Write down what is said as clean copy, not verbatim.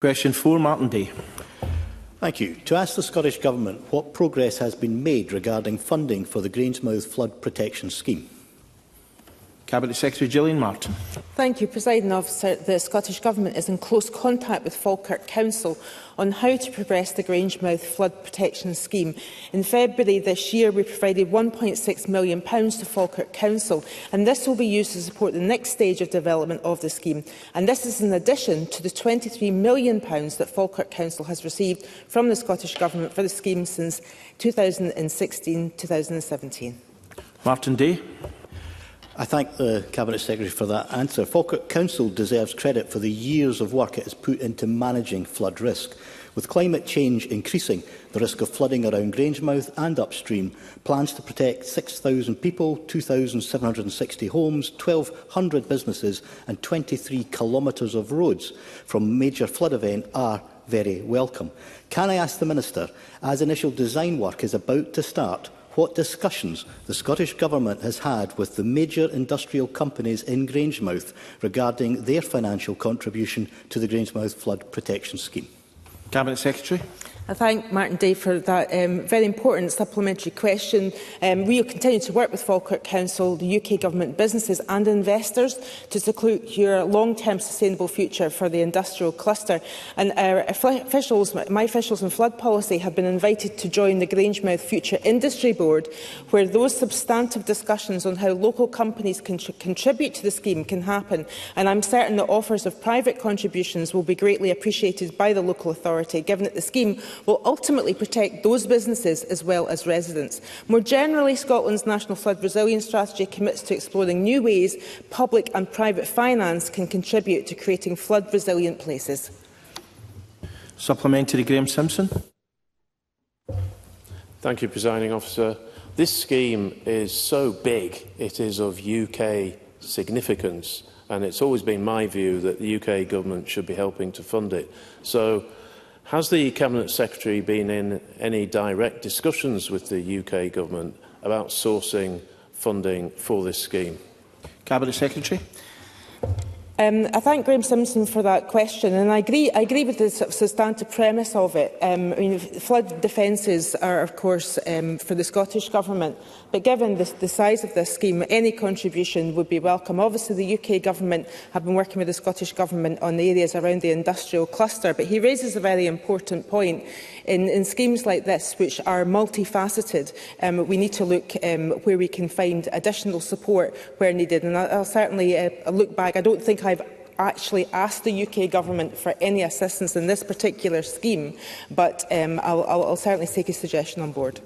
Question 4, Martyn Day. Thank you. To ask the Scottish Government what progress has been made regarding funding for the Grangemouth Flood Protection Scheme. Cabinet Secretary Gillian Martin. Thank you, Presiding Officer. The Scottish Government is in close contact with Falkirk Council on how to progress the Grangemouth Flood Protection Scheme. In February this year, we provided £1.6 million to Falkirk Council, and this will be used to support the next stage of development of the scheme. And this is in addition to the £23 million that Falkirk Council has received from the Scottish Government for the scheme since 2016-2017. Martyn Day. I thank the Cabinet Secretary for that answer. Falkirk Council deserves credit for the years of work it has put into managing flood risk. With climate change increasing, the risk of flooding around Grangemouth and upstream, plans to protect 6,000 people, 2,760 homes, 1,200 businesses and 23 kilometres of roads from a major flood event are very welcome. Can I ask the Minister, as initial design work is about to start, what discussions the Scottish Government has had with the major industrial companies in Grangemouth regarding their financial contribution to the Grangemouth Flood Protection Scheme? Cabinet Secretary. I thank Martyn Day for that very important supplementary question. We will continue to work with Falkirk Council, the UK Government, businesses and investors to secure a long-term sustainable future for the industrial cluster. And our officials, my officials in flood policy, have been invited to join the Grangemouth Future Industry Board, where those substantive discussions on how local companies can contribute to the scheme can happen. And I'm certain that offers of private contributions will be greatly appreciated by the local authority, given that the scheme will ultimately protect those businesses as well as residents. More generally, Scotland's National Flood Resilience Strategy commits to exploring new ways public and private finance can contribute to creating flood-resilient places. Supplementary, Graham Simpson. Thank you, Presiding Officer. This scheme is so big, it is of UK significance, and it's always been my view that the UK Government should be helping to fund it. So, has the Cabinet Secretary been in any direct discussions with the UK Government about sourcing funding for this scheme? Cabinet Secretary. I thank Graham Simpson for that question, and I agree with the substantive premise of it. Flood defences are, of course, for the Scottish Government, but given the size of this scheme, any contribution would be welcome. Obviously, the UK Government have been working with the Scottish Government on the areas around the industrial cluster, but he raises a very important point. In schemes like this, which are multifaceted, we need to look where we can find additional support where needed. And I'll certainly look back. I don't think I've actually asked the UK Government for any assistance in this particular scheme, but I'll certainly take a suggestion on board.